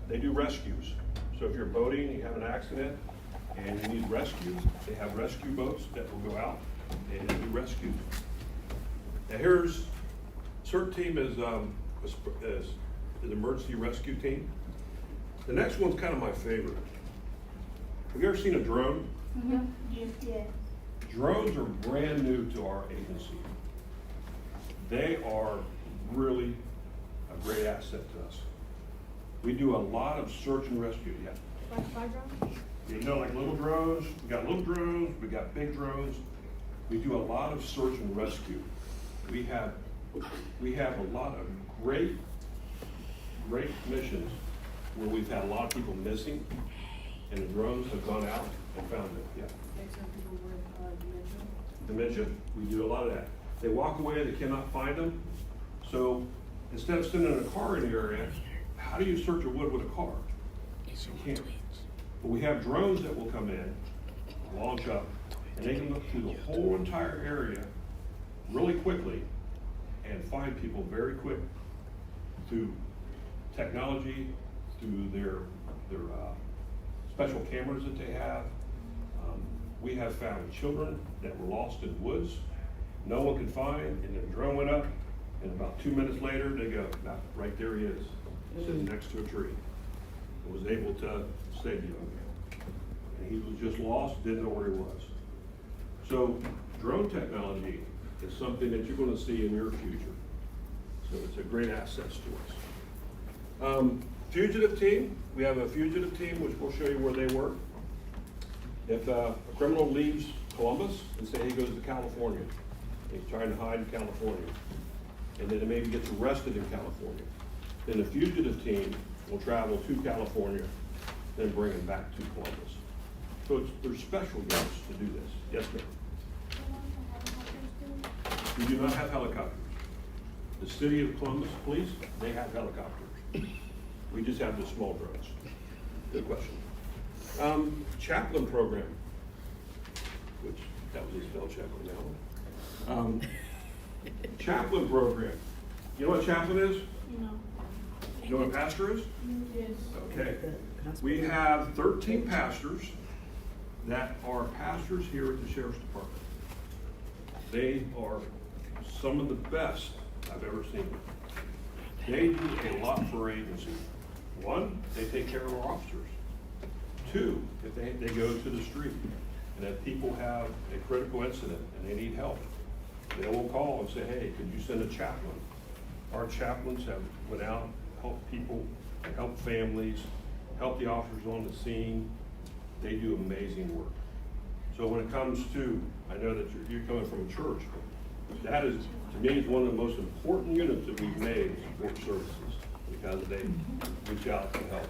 they do rescues. So if you're boating, you have an accident, and you need rescue, they have rescue boats that will go out and do rescue. Now here's, CERT team is emergency rescue team. The next one's kind of my favorite. Have you ever seen a drone? Yeah. Drones are brand new to our agency. They are really a great asset to us. We do a lot of search and rescue, yeah. Fly drones? You know, like little drones, we got little drones, we got big drones. We do a lot of search and rescue. We have a lot of great missions where we've had a lot of people missing, and the drones have gone out and found them, yeah. Some people with dementia. Dementia, we do a lot of that. They walk away, they cannot find them. So instead of sending a car in the area, how do you search a wood with a car? You can't. But we have drones that will come in, launch up, and they can look through the whole entire area really quickly and find people very quick through technology, through their special cameras that they have. We have found children that were lost in woods, no one could find, and the drone went up, and about 2 minutes later, they go, "Nah, right there he is, sitting next to a tree." And was able to save the young man. And he was just lost, didn't know where he was. So drone technology is something that you're gonna see in your future. So it's a great asset to us. Fugitive team, we have a fugitive team, which we'll show you where they work. If a criminal leaves Columbus and say he goes to California, he's trying to hide in California, and then maybe gets arrested in California, then the fugitive team will travel to California, then bring him back to Columbus. So there's special units to do this. Yes, ma'am? We do not have helicopters. The city of Columbus Police, they have helicopters. We just have the small drones. Good question. Chaplain program, which that was a spell check on that one. Chaplain program. You know what chaplain is? No. You know what a pastor is? Yes. Okay. We have 13 pastors that are pastors here at the Sheriff's Department. They are some of the best I've ever seen. They do a lot for our agency. One, they take care of our officers. Two, if they go to the street and if people have a critical incident and they need help, they will call and say, "Hey, could you send a chaplain?" Our chaplains have went out, helped people, helped families, helped the officers on the scene. They do amazing work. So when it comes to, I know that you're coming from a church, that is, to me, is one of the most important units that we've made in support services because they reach out to help.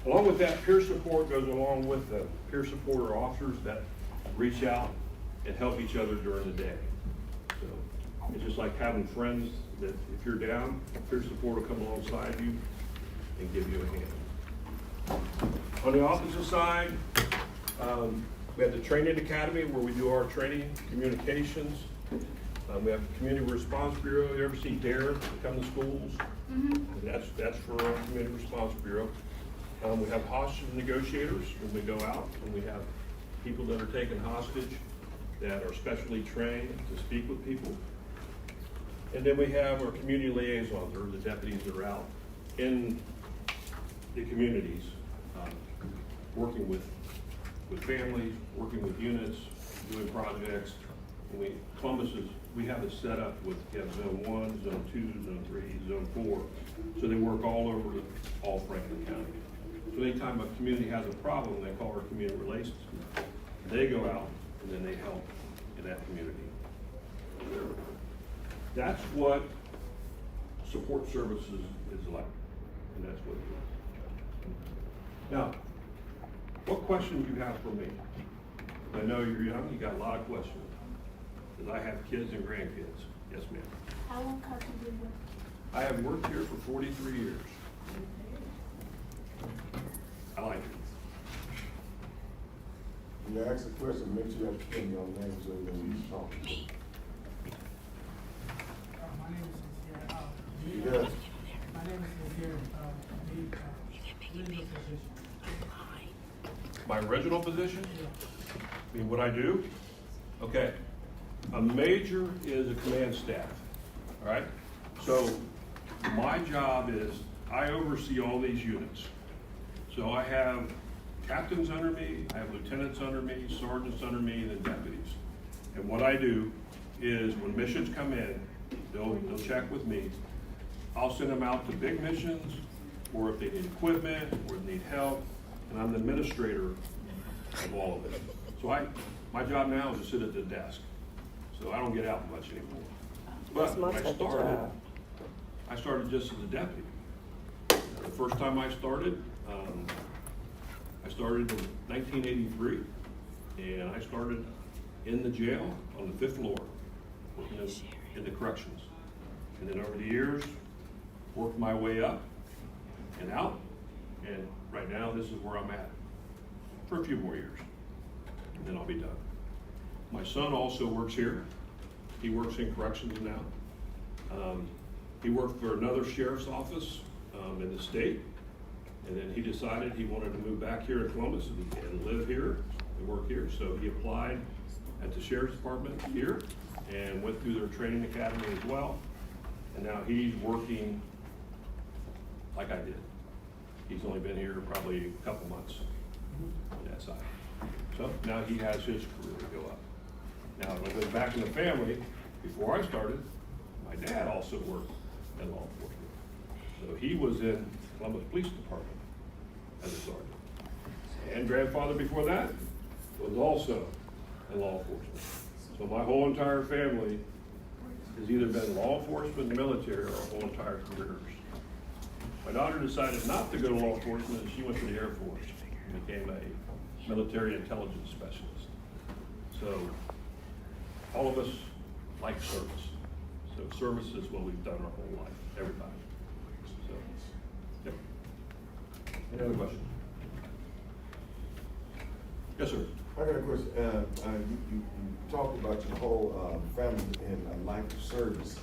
Along with that, peer support goes along with the peer support or officers that reach out and help each other during the day. So it's just like having friends that if you're down, peer support will come alongside you and give you a hand. On the opposite side, we have the training academy where we do our training, communications. We have the Community Response Bureau. You ever see DARE come to schools? Mm-hmm. That's for our Community Response Bureau. We have hostage negotiators when we go out, and we have people that are taken hostage that are specially trained to speak with people. And then we have our community liaisons, or the deputies that are out in the communities, working with families, working with units, doing projects. And we have it set up with, you have zone 1, zone 2, zone 3, zone 4. So they work all over all Franklin County. So anytime a community has a problem, they call our community relations. They go out and then they help in that community. That's what support services is like, and that's what it is. Now, what questions do you have for me? I know you're young, you got a lot of questions, because I have kids and grandkids. Yes, ma'am. How long have you been working? I have worked here for 43 years. I like it. When you ask a question, make sure you have your name so when you talk. My name is Sincere. Yes. My name is Sincere. My original position? I mean, what I do? Okay. A major is a command staff, all right? So my job is I oversee all these units. So I have captains under me, I have lieutenants under me, sergeants under me, and then deputies. And what I do is when missions come in, they'll check with me. I'll send them out to big missions, or if they need equipment, or they need help, and I'm the administrator of all of it. So my job now is to sit at the desk. So I don't get out much anymore. But when I started just as a deputy. The first time I started in 1983, and I started in the jail on the 5th floor, working in the corrections. And then over the years, worked my way up and out, and right now this is where I'm at for a few more years, and then I'll be done. My son also works here. He works in corrections now. He worked for another sheriff's office in the state, and then he decided he wanted to move back here to Columbus and live here and work here. So he applied at the sheriff's department here and went through their training academy as well. And now he's working like I did. He's only been here probably a couple months on that side. So now he has his career to go up. Now, when I go back in the family, before I started, my dad also worked in law enforcement. So he was in Columbus Police Department as a sergeant. And grandfather before that was also in law enforcement. So my whole entire family has either been law enforcement, military, or our whole entire careers. My daughter decided not to go to law enforcement, and she went to the Air Force and became a military intelligence specialist. So all of us like service. So service is what we've done our whole life, everybody. So, yep. Any other question? Yes, sir. I got a question. You talked about your whole family and a life of service.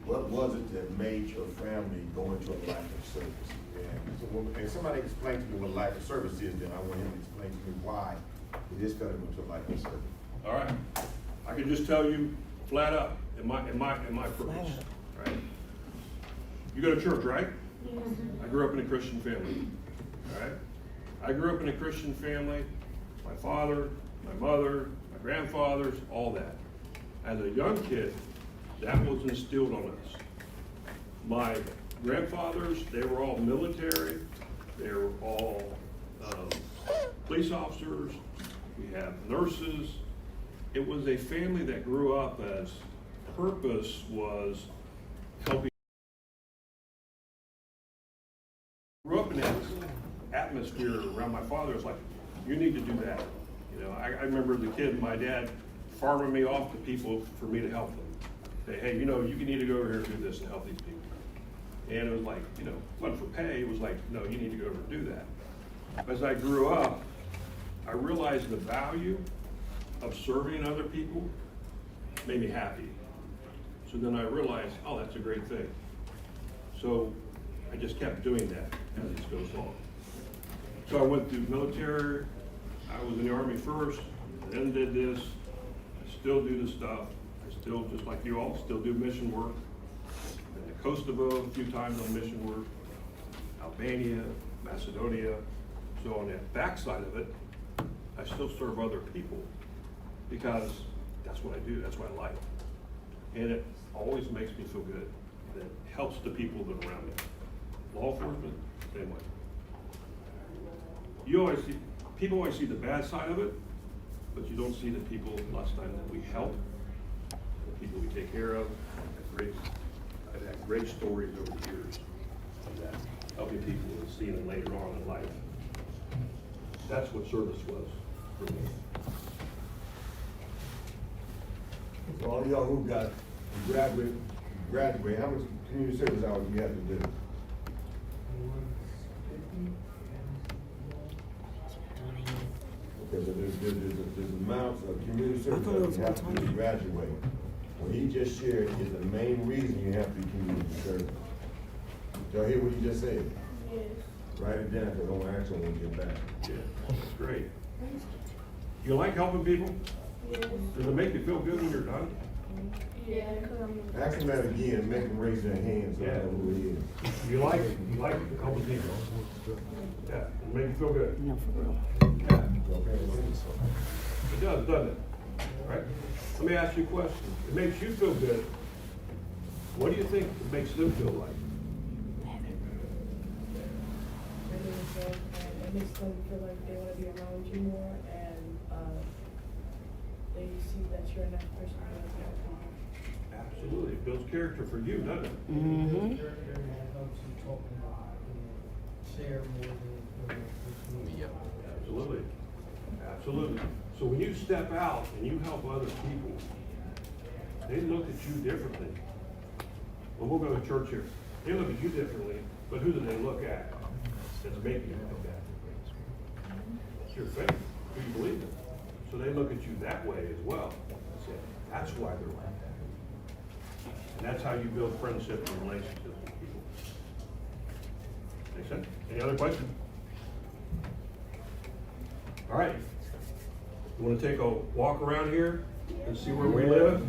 What was it that made your family go into a life of service? And somebody explain to me what life of service is, then I want him to explain to me why he just fell into a life of service. All right. I can just tell you flat up in my purpose. Right? You go to church, right? Yes. I grew up in a Christian family. All right? I grew up in a Christian family. My father, my mother, my grandfathers, all that. As a young kid, that was instilled on us. My grandfathers, they were all military. They were all police officers. We have nurses. It was a family that grew up as purpose was helping. Grew up in this atmosphere around my father. It was like, you need to do that. You know, I remember the kid, my dad, farming me off to people for me to help them. Say, hey, you know, you need to go over here and do this and help these people. And it was like, you know, it wasn't for pay. It was like, no, you need to go over and do that. As I grew up, I realized the value of serving other people made me happy. So then I realized, oh, that's a great thing. So I just kept doing that as it goes on. So I went through military. I was in the Army first, then did this. I still do the stuff. I still, just like you all, still do mission work. Been to Kosovo a few times on mission work. Albania, Macedonia. So on that backside of it, I still serve other people because that's what I do, that's what I like. And it always makes me feel good. And it helps the people that are around me. Law enforcement, same way. People always see the bad side of it, but you don't see the people last time that we help, the people we take care of. I've had great stories over the years of that, helping people and seeing them later on in life. That's what service was for me. So all y'all who got graduate, how much community service hours do you have to do? Okay, so there's amounts of community service hours you have to do to graduate. What he just shared is the main reason you have to do community service. Y'all hear what he just said? Yes. Write it down, because I'm gonna ask them when we get back. Yeah, that's great. You like helping people? Yes. Does it make you feel good when you're done? Yeah. Ask them that again, make them raise their hands, so I know who it is. You like helping people? Yeah, it make you feel good? No, for real. Yeah. It does, doesn't it? All right, let me ask you a question. It makes you feel good. What do you think it makes them feel like? It makes them feel like they wanna be around you more, and, they see that you're not a person who's not. Absolutely, it builds character for you, doesn't it? Mm-hmm. It helps you talk about, share more than. Absolutely, absolutely. So when you step out and you help other people, they look at you differently. Well, we'll go to church here. They look at you differently, but who do they look at that's making you look at? It's your faith, who you believe in. So they look at you that way as well. So that's why they're like that. And that's how you build friendships and relationships with people. Make sense? Any other questions? All right. You want to take a walk around here and see where we live?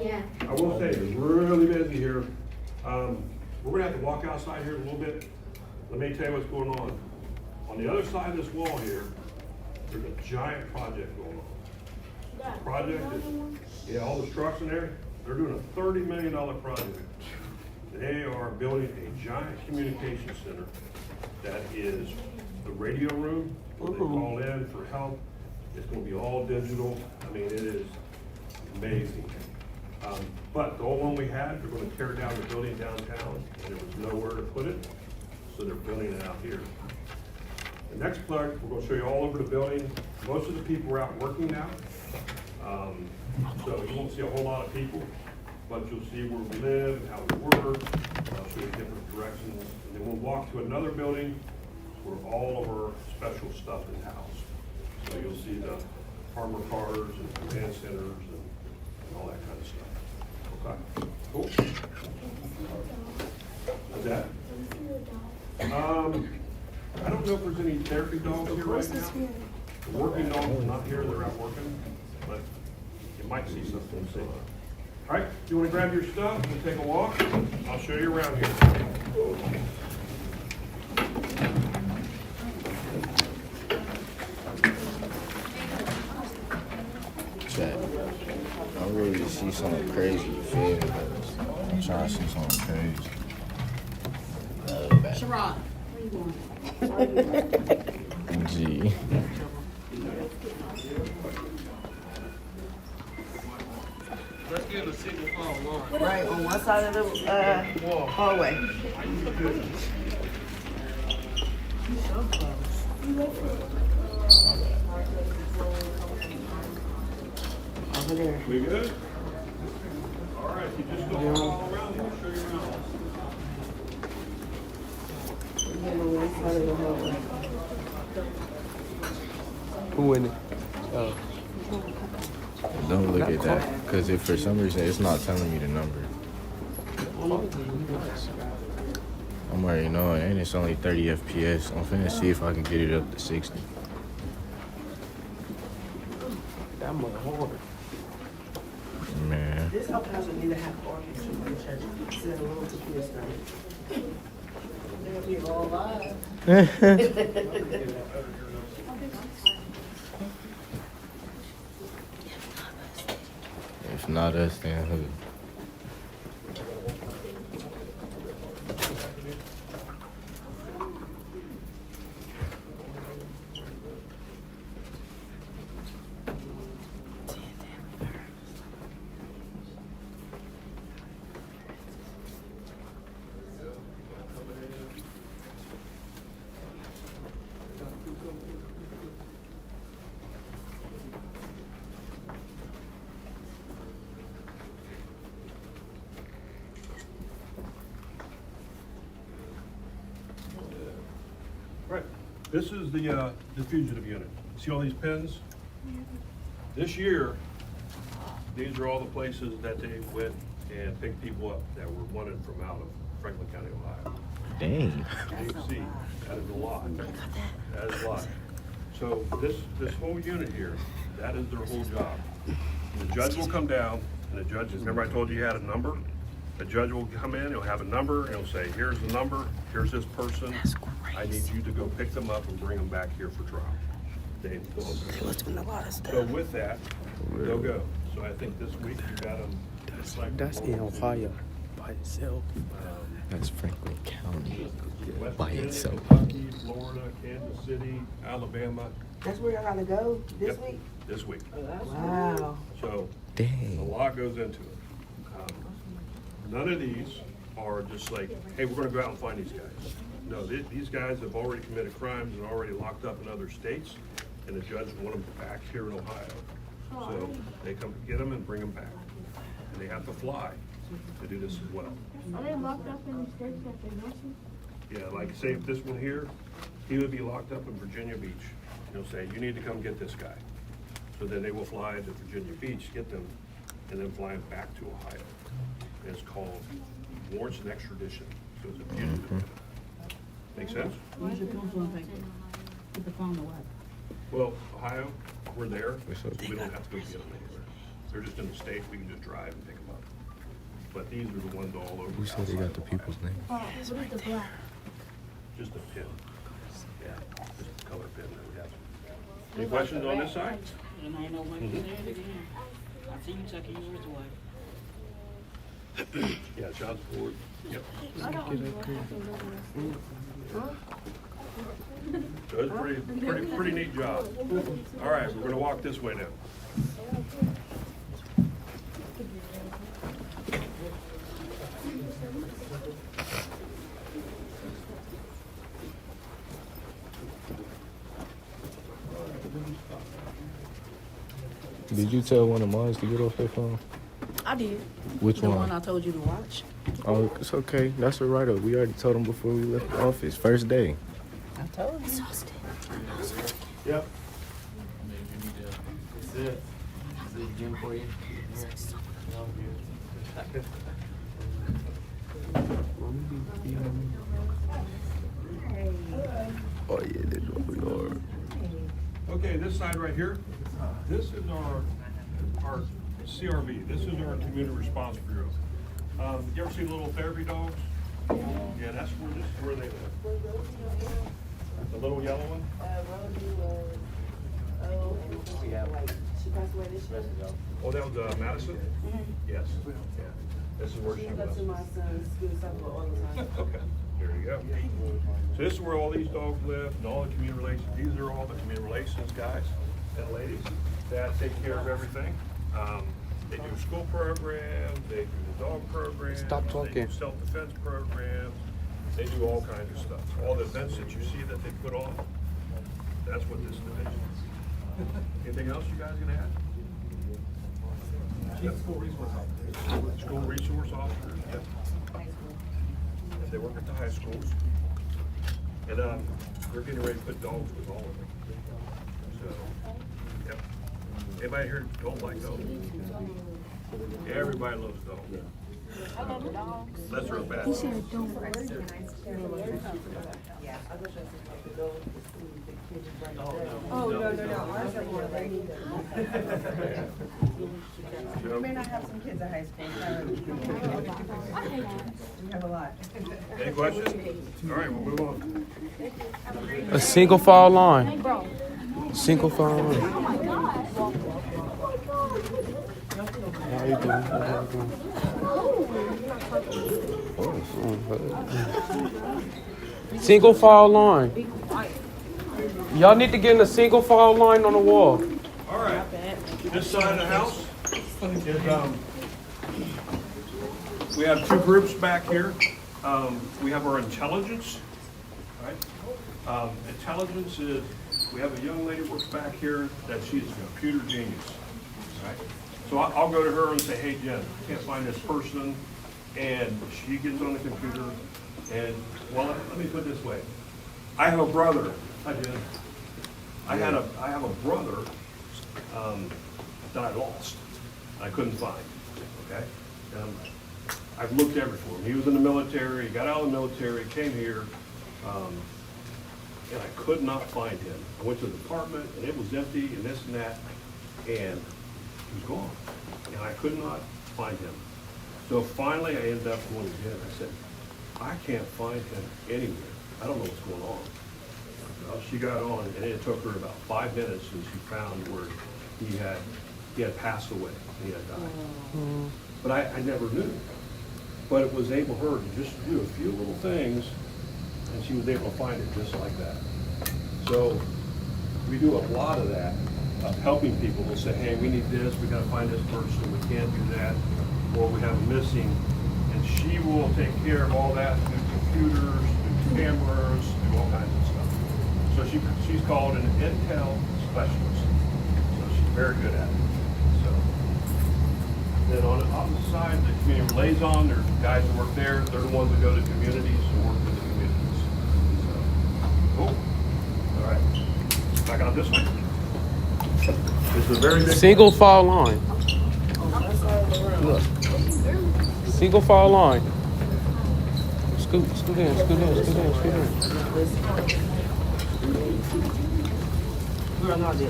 Yeah. I will say, it's really busy here. We're gonna have to walk outside here a little bit. Let me tell you what's going on. On the other side of this wall here, there's a giant project going on. Project is, yeah, all the trucks in there, they're doing a $30 million project. They are building a giant communication center that is the radio room, where they call in for help. It's gonna be all digital. I mean, it is amazing. But the old one we had, they're gonna tear down the building downtown, and there was nowhere to put it, so they're building it out here. The next plug, we're gonna show you all over the building. Most of the people are out working now. So you won't see a whole lot of people, but you'll see where we live, and how we work. I'll show you different directions. And then we'll walk to another building where all of our special stuff is housed. So you'll see the armor cars and command centers and all that kind of stuff. Okay, cool. What's that? I don't know if there's any therapy dogs here right now. The working dogs are not here, they're out working, but you might see something soon. All right, you wanna grab your stuff, we'll take a walk, I'll show you around here. Chat. I'm ready to see something crazy, you feel me? I'm trying to see something crazy. Sherrod, where you going? Gee. Let's give a signal call, Lauren. Right on one side of the hallway. Over there. We good? All right, you just go all around, I'll show you around. On one side of the hallway. Who in it? Don't look at that, because if for some reason it's not telling me the number, I'm already knowing, and it's only 30 FPS. I'm finna see if I can get it up to 60. That mother hard. Man. This whole house would need to have orchestra in the church. It's a little too clear started. They'll be all live. If not us, then who? Right, this is the fugitive unit. See all these pins? This year, these are all the places that they went and picked people up that were wanted from out of Franklin County, Ohio. Dang. AC, that is a lot. That is a lot. So this whole unit here, that is their whole job. The judge will come down, and the judge, remember I told you had a number? The judge will come in, he'll have a number, and he'll say, here's the number, here's this person. I need you to go pick them up and bring them back here for trial. They go. So with that, they'll go. So I think this week you got them. That's in Ohio by itself. That's Franklin County West by Virginia, itself. Kentucky, Florida, Kansas City, Alabama. That's where y'all gotta go this Yep, week? This week. Wow. So a Dang. lot goes into it. None of these are just like, hey, we're gonna go out and find these guys. No, these guys have already committed crimes and already locked up in other states, and the judge want them back here in Ohio. So they come get them and bring them back. And they have to fly to do this as well. Are they locked up in the states that they know to? Yeah, like say if this one here, he would be locked up in Virginia Beach. He'll say, you need to come get this guy. So then they will fly to Virginia Beach, get them, and then fly them back to Ohio. And it's called warrants and extradition. So it's a fugitive. Make sense? Where's your phone thing? Put the phone away. Well, Ohio, we're there. What's up? We don't have to go get them anywhere. They're just in the state, we can just drive and pick them up. But these are the ones all over. Who said they got the people's name? What is the black? Just a pin. Yeah, just a color pin that we have. Any questions on this side? And I know when you're there again. I see you checking yours away. Yeah, John Ford. Yep. So it's pretty neat job. All right, we're gonna walk this way now. Did you tell one of mine to get off their phone? I did. Which The one? one I told you to watch. Oh, it's okay. That's a write-up. We already told them before we left the office. First day. I told you. Yep. Oh yeah, this is what we are. Okay, this side right here, this is our CRB. This is our Community Response Bureau. You ever see little therapy dogs? Yeah, this is where they live. The little yellow one? She passed away this year. Oh, that was Madison? Yes. Yeah. This is where she She go was. to my son's school supper all the time. Okay, there you go. So this is where all these dogs live and all the community relations. These are all the community relations guys and ladies that take care of everything. They do school programs, they do the dog programs. Stop They talking. do self-defense programs. They do all kinds of stuff. All the events that you see that they put on, that's what this division is. Anything else you guys gonna add? School resource officers. School resource officers, yep. They work at the high schools. And we're getting ready to put dogs with all of them. So, yep. Anybody here don't like dogs? Everybody loves dogs. I love dogs. Unless they're a bad He dog. said don't. Yeah, I wish I could go to school with the kids and bring them down. Oh, no, ours are more like. We may not have some kids at high school. We have a lot. Any questions? All right, we'll move on. A single file line. Single file line. How you doing? How you doing? Single file line. Y'all need to get in a single file line on the wall. All right, this side of the house is, we have two groups back here. We have our intelligence, right? Intelligence is, we have a young lady works back here that she's a computer genius, right? So I'll go to her and say, hey, Jen, I can't find this person, and she gets on the computer, and, well, let me put it this way. I have a brother, hi, Jen. I have a brother that I lost, I couldn't find, okay? I've looked everywhere. He was in the military, he got out of the military, came here, and I could not find him. I went to the apartment, and it was empty, and this and that, and he was gone. And I could not find him. So finally, I ended up going to Jen. I said, I can't find him anywhere. I don't know what's going on. Well, she got on, and it took her about 5 minutes, and she found where he had passed away, and he had died. But I never knew. But it was able her to just do a few little things, and she was able to find it just like that. So we do a lot of that, of helping people. They'll say, hey, we need this, we gotta find this person, we can't do that, or we have a missing. And she will take care of all that through computers, through cameras, through all kinds of stuff. So she's called an intel specialist. So she's very good at it. So then on the opposite side, the community liaison, there's guys that work there. They're the ones that go to communities and work with the communities. So, cool. All right. Back on this one. This is a very big. Single file line. Look. Single file line. Scoot in. Girl, not that.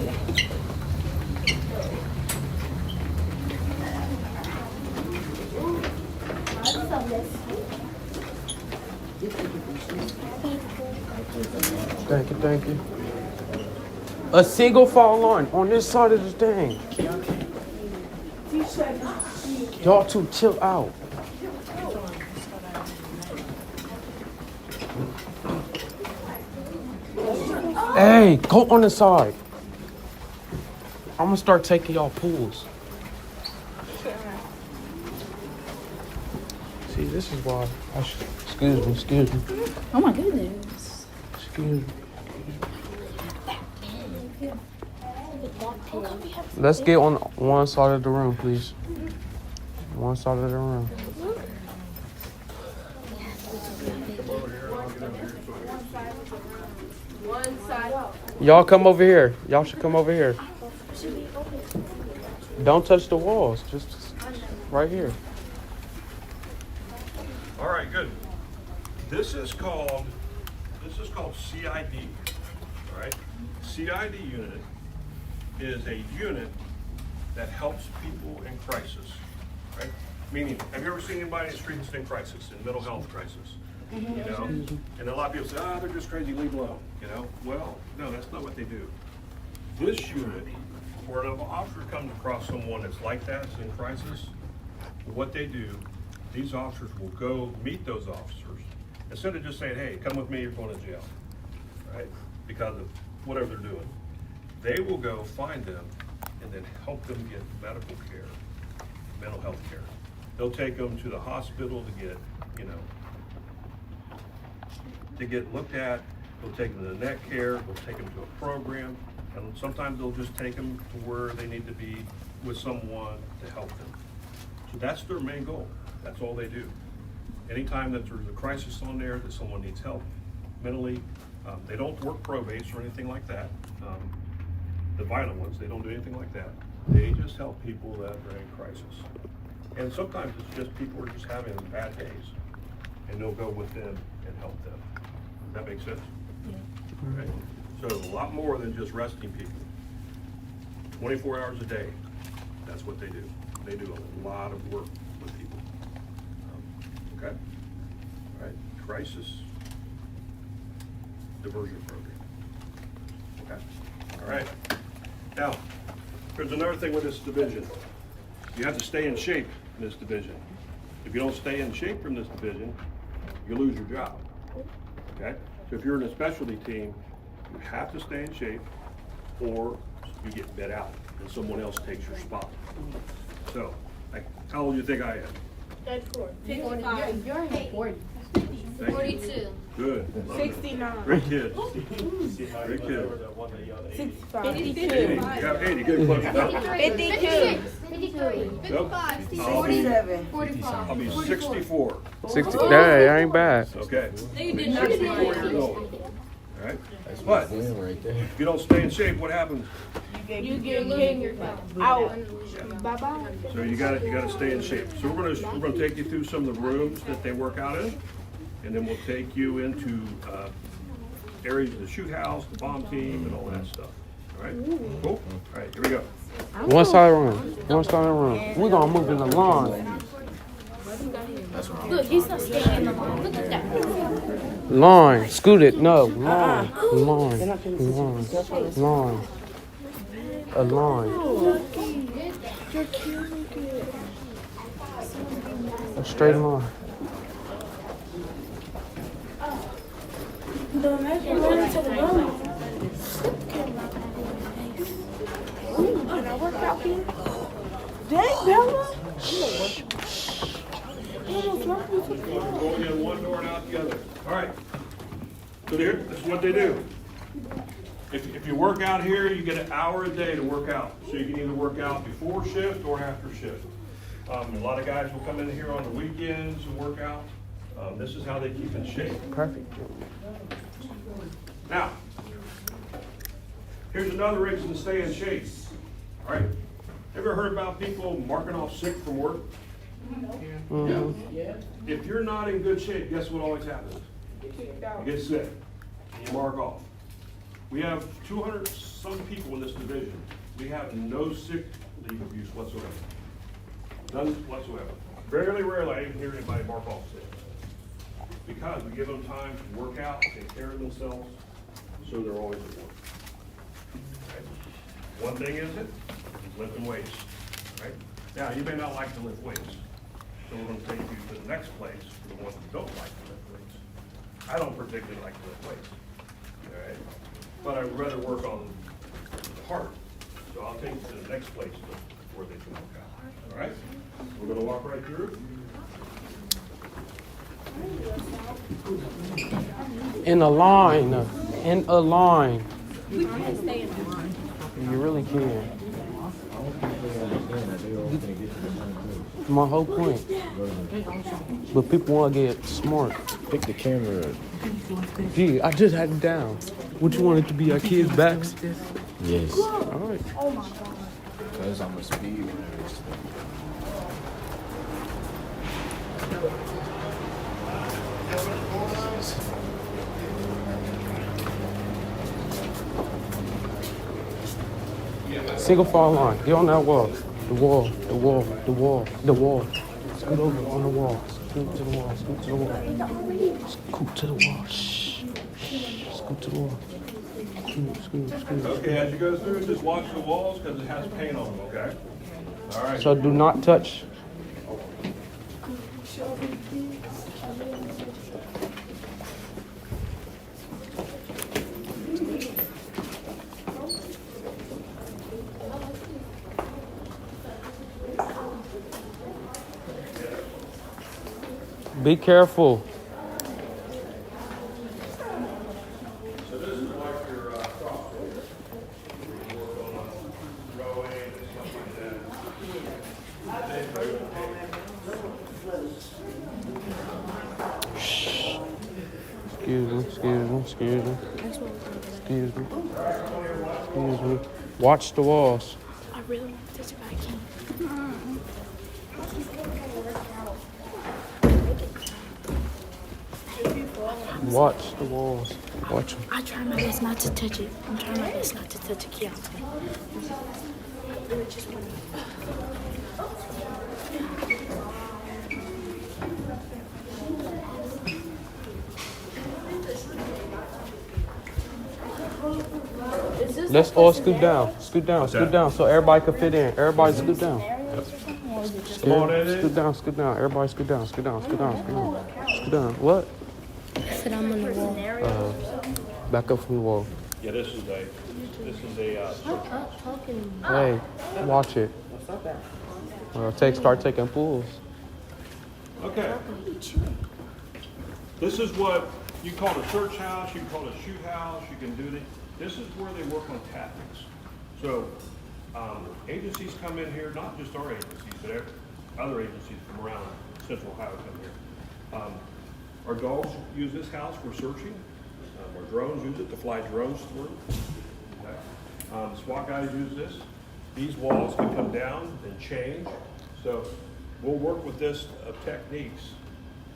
Thank you. A single file line on this side of the thing. Y'all two chill out. Hey, go on the side. I'm gonna start taking y'all pools. See, this is why I should. Excuse me. Oh my goodness. Excuse me. Let's get on one side of the room, please. One side of the room. Y'all come over here. Y'all should come over here. Don't touch the walls. Just right here. All right, good. This is called CID. All right, CID unit is a unit that helps people in crisis. Right? Meaning, have you ever seen anybody in the street that's in crisis, in mental health crisis? You know, and a lot of people say, they're just crazy, leave alone. You know, well, no, that's not what they do. This unit, where an officer comes across someone that's like that, that's in crisis, what they do, these officers will go meet those officers. Instead of just saying, hey, come with me, you're going to jail, right? Because of whatever they're doing. They will go find them and then help them get medical care, mental health care. They'll take them to the hospital to get, to get looked at. They'll take them to the neck care. They'll take them to a program. And sometimes they'll just take them to where they need to be with someone to help them. So that's their main goal. That's all they do. Anytime that there's a crisis on there, that someone needs help mentally, they don't work probates or anything like that. The violent ones, they don't do anything like that. They just help people that are in crisis. And sometimes it's just people are just having bad days, and they'll go with them and help them. Does that make sense? Yeah. Right. So a lot more than just rescuing people. 24 hours a day, that's what they do. They do a lot of work with people. Okay? All right, crisis diversion program. Okay? All right. Now, there's another thing with this division. You have to stay in shape in this division. If you don't stay in shape from this division, you lose your job. Okay? So if you're in a specialty team, you have to stay in shape or you get bid out and someone else takes your spot. So, how old do you think I am? 34. You're in 40. Thank you. 42. Good. 69. Great kids. Great kids. 65. 80. You have 80. Good. Close. 52. 55. 47. 45. I'll be 64. 60. Hey, I ain't bad. Okay. No, you did not. 64 years old. all right? That's But my win right there. if you don't stay in shape, what happens? You get kicked out. Bye-bye. So you gotta stay in shape. So we're gonna take you through some of the rooms that they work out in, and then we'll take you into areas of the shoot house, the bomb team, and all that stuff. All right? Cool? All right, here we go. One side room. One side room. We're gonna move in the line. Look, he's not staying in the line. Look at that. Line. Scoot it. No. Line. Line. Line. Line. A line. You're killing it. A straight line. But imagine running to the room. Can I work out here? Dang, Bella. Going in one door and out the other. All right. So here, this is what they do. If you work out here, you get an hour a day to work out. So you can either work out before shift or after shift. A lot of guys will come in here on the weekends and work out. This is how they keep in shape. Perfect. Now, here's another reason to stay in shape. All right. Ever heard about people marking off sick from work? Yeah. If you're not in good shape, guess what always happens? You get sick. You mark off. We have 200 some people in this division. We have no sick leave abuse whatsoever. None whatsoever. Rarely I even hear anybody mark off sick. Because we give them time to work out, take care of themselves, so they're always at work. Okay? One thing is lifting weights. Right? Now, you may not like to lift weights. So we're going to take you to the next place for the ones who don't like to lift weights. I don't particularly like to lift weights. All right? But I'd rather work on the heart. So I'll take you to the next place where they can work out. All right? We're going to walk right through. In a line. In a line. We can't stay in the line. You really can. My whole point. But people want to get smart. Pick the camera up. Gee, I just had it down. What you want it to be? Our kids' backs? Yes. All right. Oh my God. Because I'm a speed runner. Single file line. Get on that wall. The wall. The wall. The wall. The wall. Scoot over on the wall. Scoot to the wall. Scoot to the wall. Scoot to the wall. Shh. Scoot to the wall. Scoot. Okay, as you go through, just watch the walls because it has paint on them, okay? All right. So do not touch. Be careful. So this is like your cross road. You work on rowing and stuff like that. Excuse me. Watch the walls. I really want to touch it, but I can't. Watch the walls. Watch them. I try my best not to touch it. I'm trying my best not to touch it, Keontae. Let's all scoot down. Scoot down. What's Scoot that? down so everybody can fit in. Everybody scoot down. Come on in. Scoot down. Scoot down. Everybody scoot down. Scoot down. Scoot down. Scoot down. Scoot down. What? I said I'm on the wall. Back up from the wall. Yeah, this is a Hey, watch it. Start taking pulls. okay. This is what you call a search house, you can call it a shoot house, you can do this is where they work on tactics. So, agencies come in here, not just our agencies, but other agencies from around Central Ohio come here. Our dogs use this house for searching. Our drones use it to fly drones through. Okay? The SWAT guys use this. These walls can come down and change. So we'll work with this techniques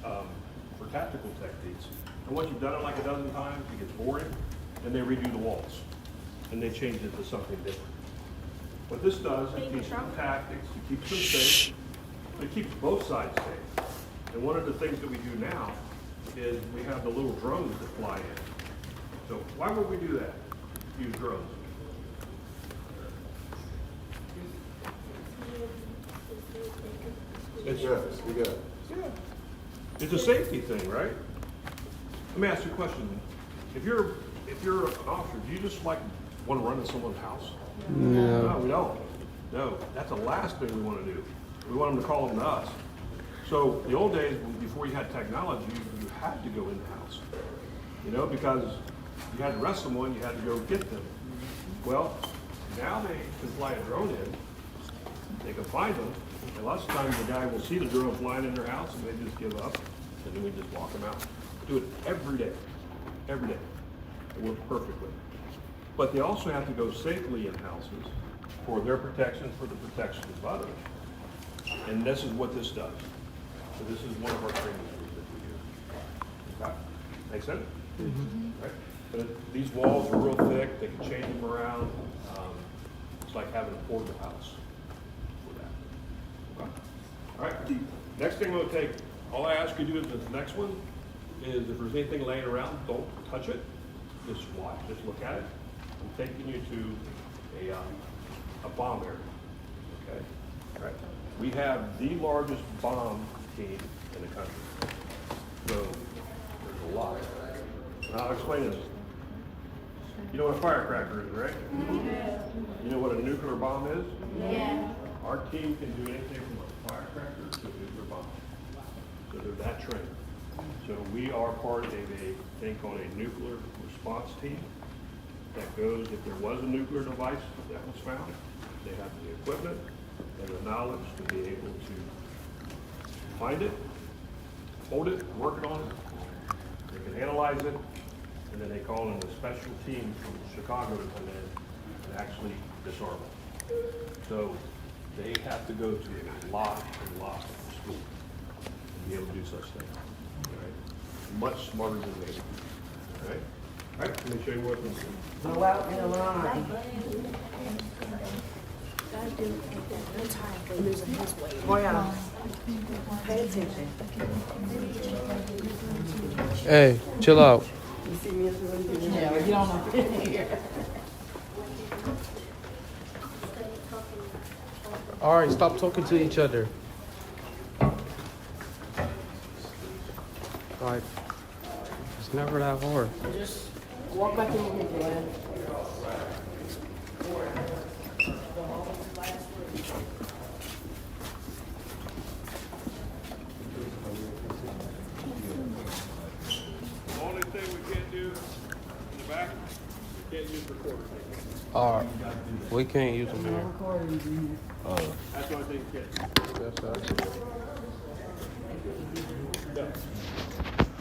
for tactical techniques. And once you've done it like a dozen times, it gets boring, and they redo the walls. And they change it to something different. What this does, it keeps them tactics, it keeps them safe, it keeps both sides safe. And one of the things that we do now is we have the little drones that fly in. So why would we do that? Use drones. It's, it's a safety thing, right? Let me ask you a question. If you're an officer, do you just like want to run into someone's house? No, we don't. No, that's the last thing we want to do. We want them to call them to us. So the old days, before you had technology, you had to go in the house. You know, because you had to arrest someone, you had to go get them. Well, now they can fly a drone in, they can find them, and lots of times the guy will see the drone flying in their house and they just give up, and then we just walk them out. Do it every day, every day. It works perfectly. But they also have to go safely in houses for their protection, for the protection of others. And this is what this does. So this is one of our training tools that we use. Okay? Make sense? Right? But these walls are real thick, they can change them around. It's like having a portable house for that. Okay? All right, the next thing we'll take, all I ask you to do is the next one is if there's anything laying around, don't touch it. Just watch, just look at it. I'm taking you to a bomb area, okay? All right. We have the largest bomb team in the country. So there's a lot. And I'll explain this. You know what a firecracker is, right? Yeah. You know what a nuclear bomb is? Yeah. Our team can do anything from a firecracker to a nuclear bomb. So they're that trained. So we are part of a thing called a nuclear response team that goes, if there was a nuclear device that was found, they have the equipment and the knowledge to be able to find it, hold it, work it on it. They can analyze it, and then they call in a special team from Chicago to come in and actually disarm it. So they have to go to a lot and lot of school to be able to do such things. Right? Much smarter than they do. Okay? All right, let me show you what this is. Go out in a line. Boy, pay attention. Hey, chill out. You see me as a Yeah, but you don't know. All right, stop talking to each other. All right, it's never that hard. Just walk back in with me, Jordan. The only thing we can't do in the back, we can't use recorder. All right, we can't use them here. That's the only thing you can't do. That's Yeah.